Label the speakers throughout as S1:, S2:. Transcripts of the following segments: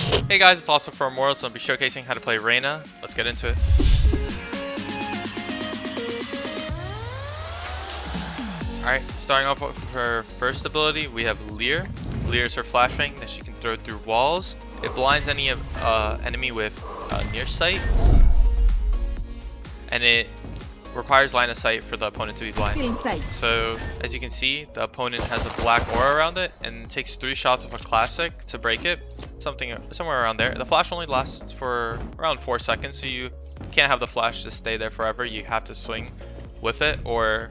S1: Hey guys, it's also for Immortals, so I'll be showcasing how to play Reyna. Let's get into it. Alright, starting off with her first ability, we have Leer. Leer is her flashbang that she can throw through walls. It blinds any enemy with near sight, and it requires line of sight for the opponent to be blind. So as you can see, the opponent has a black aura around it and takes 3 shots with a classic to break it. Somewhere around there. The flash only lasts for around 4 seconds, so you can't have the flash just stay there forever. You have to swing with it or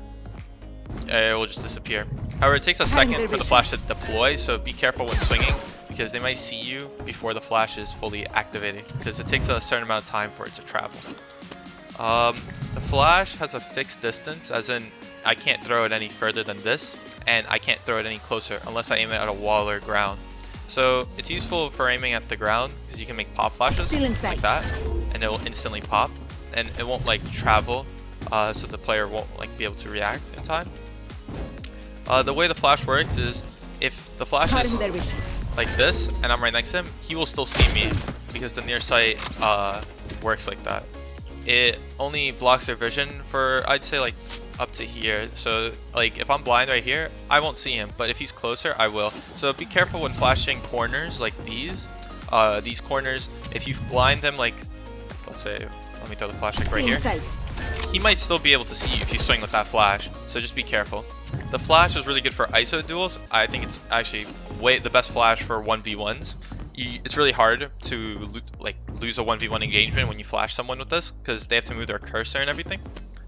S1: it will just disappear. However, it takes a second for the flash to deploy, so be careful when swinging because they might see you before the flash is fully activated because it takes a certain amount of time for it to travel. The flash has a fixed distance, as in I can't throw it any further than this, and I can't throw it any closer unless I aim it at a wall or ground. So it's useful for aiming at the ground because you can make pop flashes like that, and it will instantly pop, and it won't like travel, so the player won't like be able to react in time. The way the flash works is if the flash is like this and I'm right next to him, he will still see me because the near sight works like that. It only blocks their vision for, I'd say, like up to here. So like if I'm blind right here, I won't see him, but if he's closer, I will. So be careful when flashing corners like these corners. If you blind them, like let's say, let me throw the flash like right here, he might still be able to see you if you swing with that flash, so just be careful. The flash is really good for ISO duels. I think it's actually the best flash for 1v1s. It's really hard to like lose a 1v1 engagement when you flash someone with this because they have to move their cursor and everything.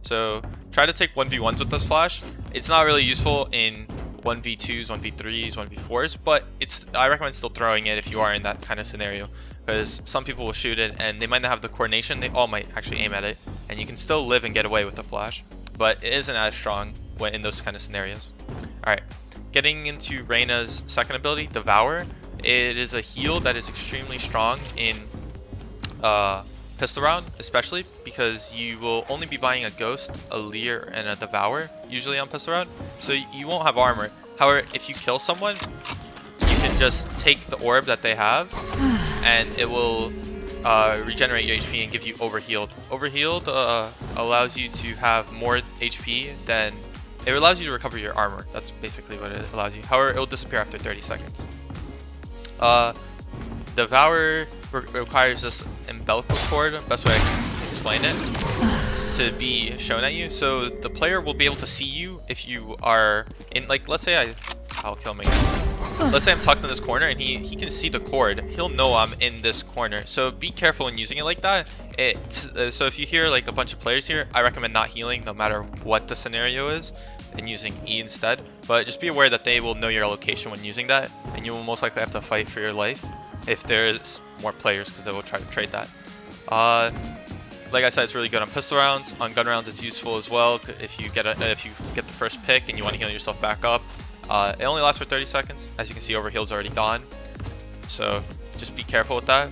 S1: So try to take 1v1s with this flash. It's not really useful in 1v2s, 1v3s, 1v4s, but I recommend still throwing it if you are in that kind of scenario, because some people will shoot it and they might not have the coordination. They all might actually aim at it, and you can still live and get away with the flash, but it isn't as strong when in those kind of scenarios. Alright, getting into Reyna's second ability, Devour. It is a heal that is extremely strong in pistol round, especially because you will only be buying a Ghost, a Leer, and a Devour usually on pistol round, so you won't have armor. However, if you kill someone, you can just take the orb that they have and it will regenerate your HP and give you overhealed. Overhealed allows you to have more HP than it allows you to recover your armor. That's basically what it allows you. However, it will disappear after 30 seconds. Devour requires this umbilical cord, best way I can explain it, to be shown at you. So the player will be able to see you if you are in, like, let's say I'll kill him again. Let's say I'm tucked in this corner and he can see the cord. He'll know I'm in this corner. So be careful when using it like that. So if you hear like a bunch of players here, I recommend not healing no matter what the scenario is and using E instead. But just be aware that they will know your location when using that, and you will most likely have to fight for your life if there's more players because they will try to trade that. Like I said, it's really good on pistol rounds. On gun rounds, it's useful as well if you get the first pick and you want to heal yourself back up. It only lasts for 30 seconds. As you can see, overheal's already gone. So just be careful with that.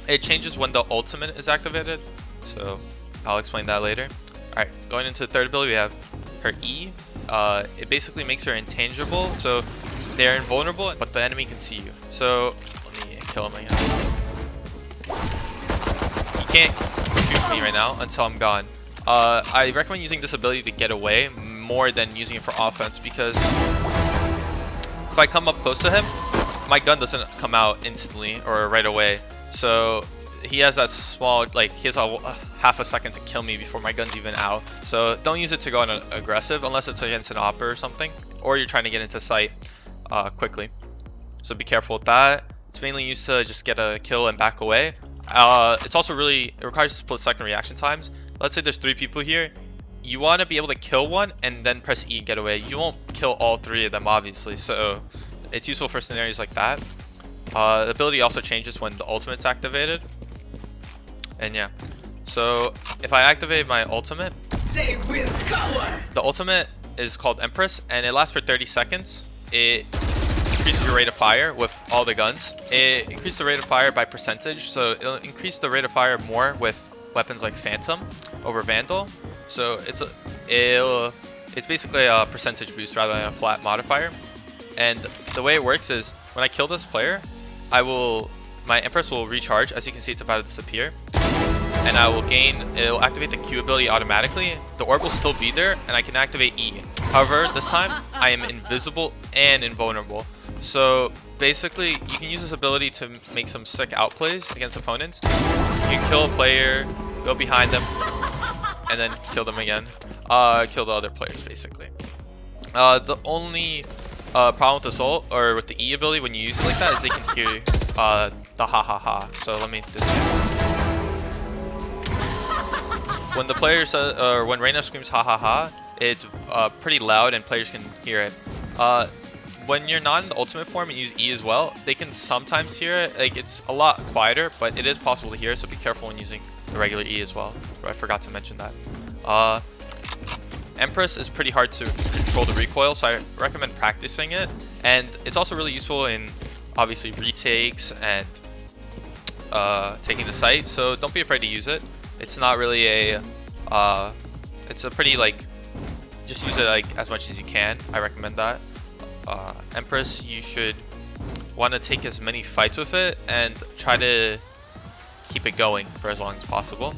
S1: It changes when the ultimate is activated, so I'll explain that later. Alright, going into the third ability, we have her E. It basically makes her intangible, so they're invulnerable, but the enemy can see you. So let me kill him again. He can't shoot me right now until I'm gone. I recommend using this ability to get away more than using it for offense, because if I come up close to him, my gun doesn't come out instantly or right away. So he has that small, like, he has a half a second to kill me before my gun's even out. So don't use it to go on aggressive unless it's against an opper or something, or you're trying to get into sight quickly. So be careful with that. It's mainly used to just get a kill and back away. It's also it requires split-second reaction times. Let's say there's 3 people here. You want to be able to kill one and then press E and get away. You won't kill all 3 of them, obviously, so it's useful for scenarios like that. The ability also changes when the ultimate's activated. And yeah, so if I activate my ultimate, they will cover. The ultimate is called Empress, and it lasts for 30 seconds. It increases your rate of fire with all the guns. It increases the rate of fire by percentage, so it'll increase the rate of fire more with weapons like Phantom over Vandal. So it's basically a percentage boost rather than a flat modifier. And the way it works is when I kill this player, my Empress will recharge. As you can see, it's about to disappear. And I will gain, it'll activate the Q ability automatically. The orb will still be there, and I can activate E. However, this time, I am invisible and invulnerable. So basically, you can use this ability to make some sick outplays against opponents. You can kill a player, go behind them, and then kill them again. Kill the other players, basically. The only problem with the ult, or with the E ability when you use it like that, is they can hear the ha ha ha. So let me disconnect. When the player says, or when Reyna screams ha ha ha, it's pretty loud and players can hear it. When you're not in the ultimate form and use E as well, they can sometimes hear it. Like, it's a lot quieter, but it is possible to hear, so be careful when using the regular E as well. I forgot to mention that. Empress is pretty hard to control the recoil, so I recommend practicing it. And it's also really useful in, obviously, retakes and taking the site, so don't be afraid to use it. It's not really a, it's a pretty, like, just use it like as much as you can. I recommend that. Empress, you should want to take as many fights with it and try to keep it going for as long as possible.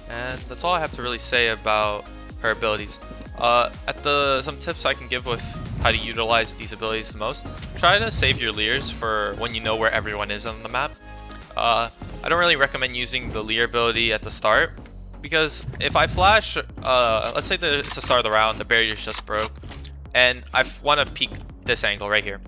S1: And that's all I have to really say about her abilities. Some tips I can give with how to utilize these abilities the most. Try to save your Leers for when you know where everyone is on the map. I don't really recommend using the Leer ability at the start, because if I flash, let's say it's the start of the round, the barrier's just broke, and I want to peek this angle right here.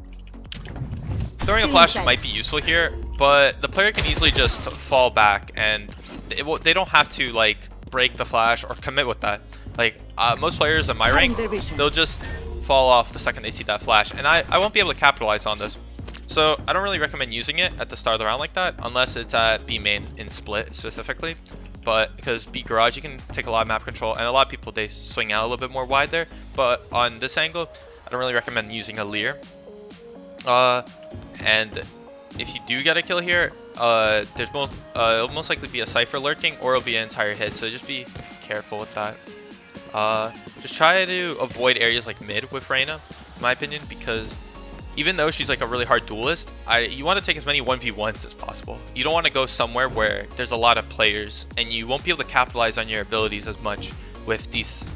S1: Throwing a flash might be useful here, but the player can easily just fall back, and they don't have to like break the flash or commit with that. Like most players in my rank, they'll just fall off the second they see that flash, and I won't be able to capitalize on this. So I don't really recommend using it at the start of the round like that, unless it's at B main in split specifically. But because B garage, you can take a lot of map control, and a lot of people, they swing out a little bit more wide there. But on this angle, I don't really recommend using a Leer. And if you do get a kill here, it'll most likely be a Cypher lurking, or it'll be an entire hit. So just be careful with that. Just try to avoid areas like mid with Reyna, in my opinion, because even though she's like a really hard duelist, you want to take as many 1v1s as possible. You don't want to go somewhere where there's a lot of players and you won't be able to capitalize on your abilities as much with these.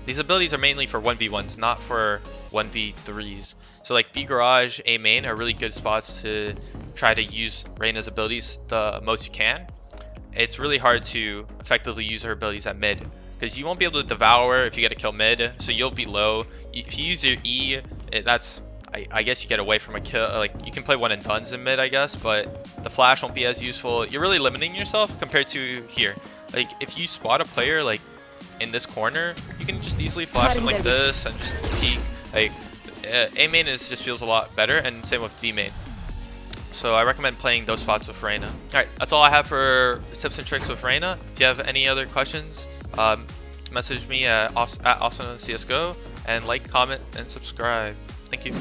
S1: These abilities are mainly for 1v1s, not for 1v3s. So like B garage, A main are really good spots to try to use Reyna's abilities the most you can. It's really hard to effectively use her abilities at mid, because you won't be able to devour if you get a kill mid, so you'll be low. If you use your E, I guess you get away from a kill. Like, you can play one and dones in mid, I guess, but the flash won't be as useful. You're really limiting yourself compared to here. Like, if you spot a player like in this corner, you can just easily flash them like this and just peek. Like, A main just feels a lot better, and same with B main. So I recommend playing those spots with Reyna. Alright, that's all I have for tips and tricks with Reyna. If you have any other questions, message me at Asuna CSGO, and like, comment, and subscribe. Thank you.